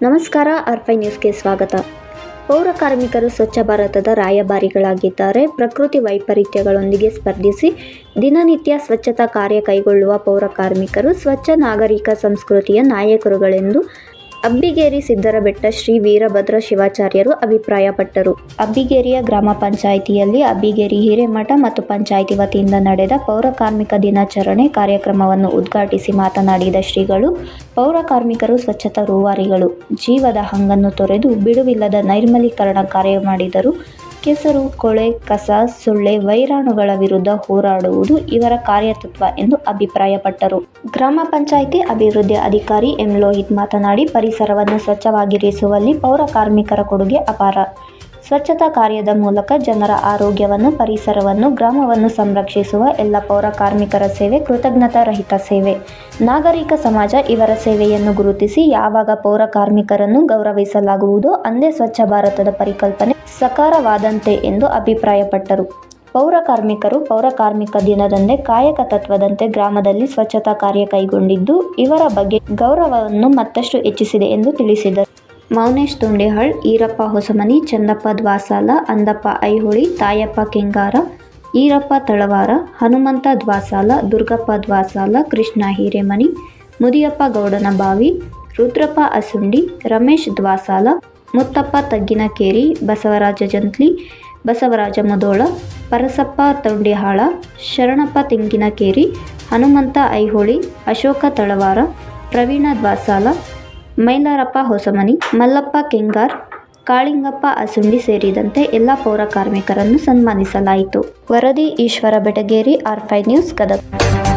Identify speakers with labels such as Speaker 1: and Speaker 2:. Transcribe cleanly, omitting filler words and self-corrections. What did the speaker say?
Speaker 1: ನಮಸ್ಕಾರ. ಆರ್5 ನ್ಯೂಸ್ಗೆ ಸ್ವಾಗತ. ಪೌರ ಕಾರ್ಮಿಕರು ಸ್ವಚ್ಛ ಭಾರತದ ರಾಯಭಾರಿಗಳಾಗಿದ್ದಾರೆ. ಪ್ರಕೃತಿ ವೈಪರೀತ್ಯಗಳೊಂದಿಗೆ ಸ್ಪರ್ಧಿಸಿ ದಿನನಿತ್ಯ ಸ್ವಚ್ಛತಾ ಕಾರ್ಯ ಕೈಗೊಳ್ಳುವ ಪೌರ ಕಾರ್ಮಿಕರು ಸ್ವಚ್ಛ ನಾಗರಿಕ ಸಂಸ್ಕೃತಿಯ ನಾಯಕರುಗಳೆಂದು ಅಬ್ಬಿಗೇರಿ ಸಿದ್ದರಬೆಟ್ಟ ಶ್ರೀ ವೀರಭದ್ರ ಶಿವಾಚಾರ್ಯರು ಅಭಿಪ್ರಾಯಪಟ್ಟರು. ಅಬ್ಬಿಗೇರಿಯ ಗ್ರಾಮ ಪಂಚಾಯಿತಿಯಲ್ಲಿ ಅಬ್ಬಿಗೇರಿ ಹಿರೇಮಠ ಮತ್ತು ಪಂಚಾಯಿತಿ ವತಿಯಿಂದ ನಡೆದ ಪೌರ ಕಾರ್ಮಿಕ ದಿನಾಚರಣೆ ಕಾರ್ಯಕ್ರಮವನ್ನು ಉದ್ಘಾಟಿಸಿ ಮಾತನಾಡಿದ ಶ್ರೀಗಳು, ಪೌರ ಕಾರ್ಮಿಕರು ಸ್ವಚ್ಛತಾ ರೂವಾರಿಗಳು. ಜೀವದ ಹಂಗನ್ನು ತೊರೆದು ಬಿಡುವಿಲ್ಲದ ನೈರ್ಮಲೀಕರಣ ಕಾರ್ಯ ಮಾಡಿದರು. ಕೆಸರು, ಕೊಳೆ, ಕಸ, ಸೊಳ್ಳೆ, ವೈರಾಣುಗಳ ವಿರುದ್ಧ ಹೋರಾಡುವುದು ಇವರ ಕಾರ್ಯತತ್ವ ಎಂದು ಅಭಿಪ್ರಾಯಪಟ್ಟರು. ಗ್ರಾಮ ಪಂಚಾಯಿತಿ ಅಭಿವೃದ್ಧಿ ಅಧಿಕಾರಿ ಎಂ. ಲೋಹಿತ್ ಮಾತನಾಡಿ, ಪರಿಸರವನ್ನು ಸ್ವಚ್ಛವಾಗಿರಿಸುವಲ್ಲಿ ಪೌರ ಕಾರ್ಮಿಕರ ಕೊಡುಗೆ ಅಪಾರ. ಸ್ವಚ್ಛತಾ ಕಾರ್ಯದ ಮೂಲಕ ಜನರ ಆರೋಗ್ಯವನ್ನು, ಪರಿಸರವನ್ನು, ಗ್ರಾಮವನ್ನು ಸಂರಕ್ಷಿಸುವ ಎಲ್ಲ ಪೌರ ಕಾರ್ಮಿಕರ ಸೇವೆ ಕೃತಜ್ಞತಾ ರಹಿತ ಸೇವೆ. ನಾಗರಿಕ ಸಮಾಜ ಇವರ ಸೇವೆಯನ್ನು ಗುರುತಿಸಿ ಯಾವಾಗ ಪೌರ ಕಾರ್ಮಿಕರನ್ನು ಗೌರವಿಸಲಾಗುವುದೋ ಅಂದೇ ಸ್ವಚ್ಛ ಭಾರತದ ಪರಿಕಲ್ಪನೆ ಸಾಕಾರವಾದಂತೆ ಎಂದು ಅಭಿಪ್ರಾಯಪಟ್ಟರು. ಪೌರ ಕಾರ್ಮಿಕರು ಪೌರ ಕಾರ್ಮಿಕ ದಿನದಂದೇ ಕಾಯಕ ತತ್ವದಂತೆ ಗ್ರಾಮದಲ್ಲಿ ಸ್ವಚ್ಛತಾ ಕಾರ್ಯ ಕೈಗೊಂಡಿದ್ದು ಇವರ ಬಗ್ಗೆ ಗೌರವವನ್ನು ಮತ್ತಷ್ಟು ಹೆಚ್ಚಿಸಿದೆ ಎಂದು ತಿಳಿಸಿದರು. ಮೌನೇಶ್ ತೊಂಡೆಹಾಳ್, ಈರಪ್ಪ ಹೊಸಮನಿ, ಚಂದಪ್ಪ ದ್ವಾಸಾಲ, ಅಂದಪ್ಪ ಐಹೊಳಿ, ತಾಯಪ್ಪ ಕೆಂಗಾರ, ಈರಪ್ಪ ತಳವಾರ, ಹನುಮಂತ ದ್ವಾಸಾಲ, ದುರ್ಗಪ್ಪ ದ್ವಾಸಾಲ, ಕೃಷ್ಣ ಹಿರೇಮನಿ, ಮುದಿಯಪ್ಪ ಗೌಡನಬಾವಿ, ರುದ್ರಪ್ಪ ಅಸುಂಡಿ, ರಮೇಶ್ ದ್ವಾಸಾಲ, ಮುತ್ತಪ್ಪ ತಗ್ಗಿನಕೇರಿ, ಬಸವರಾಜ ಜಂತ್ಲಿ, ಬಸವರಾಜ ಮುದೋಳ, ಪರಸಪ್ಪ ತೊಂಡೆಹಾಳ, ಶರಣಪ್ಪ ತೆಂಗಿನಕೇರಿ, ಹನುಮಂತ ಐಹೊಳಿ, ಅಶೋಕ ತಳವಾರ, ಪ್ರವೀಣ ದ್ವಾಸಾಲ, ಮೈಲಾರಪ್ಪ ಹೊಸಮನಿ, ಮಲ್ಲಪ್ಪ ಕೆಂಗಾರ್, ಕಾಳಿಂಗಪ್ಪ ಅಸುಂಡಿ ಸೇರಿದಂತೆ ಎಲ್ಲ ಪೌರ ಕಾರ್ಮಿಕರನ್ನು ಸನ್ಮಾನಿಸಲಾಯಿತು. ವರದಿ ಈಶ್ವರ ಬೆಟಗೇರಿ, ಆರ್5 ನ್ಯೂಸ್, ಗದಗ.